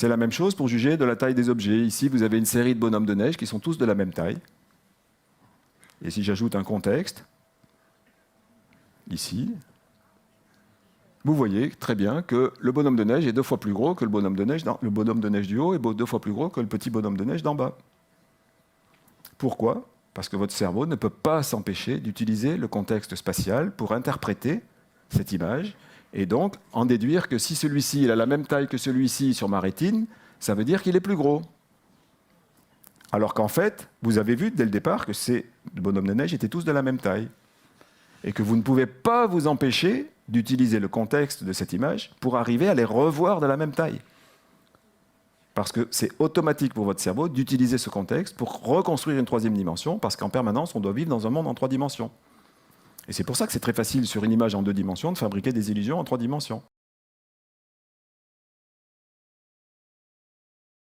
C'est la même chose pour juger de la taille des objets. Ici, vous avez une série de bonhommes de neige qui sont tous de la même taille. Et si j'ajoute un contexte, ici, vous voyez très bien que le bonhomme de neige est 2 fois plus gros que le bonhomme de neige. Le bonhomme de neige du haut est 2 fois plus gros que le petit bonhomme de neige d'en bas. Pourquoi ? Parce que votre cerveau ne peut pas s'empêcher d'utiliser le contexte spatial pour interpréter cette image et donc en déduire que si celui-ci a la même taille que celui-ci sur ma rétine, ça veut dire qu'il est plus gros. Alors qu'en fait, vous avez vu dès le départ que ces bonhommes de neige étaient tous de la même taille. Et que vous ne pouvez pas vous empêcher d'utiliser le contexte de cette image pour arriver à les revoir de la même taille. Parce que c'est automatique pour votre cerveau d'utiliser ce contexte pour reconstruire une 3e dimension, parce qu'en permanence, on doit vivre dans un monde en 3 dimensions. Et c'est pour ça que c'est très facile sur une image en 2 dimensions de fabriquer des illusions en 3 dimensions.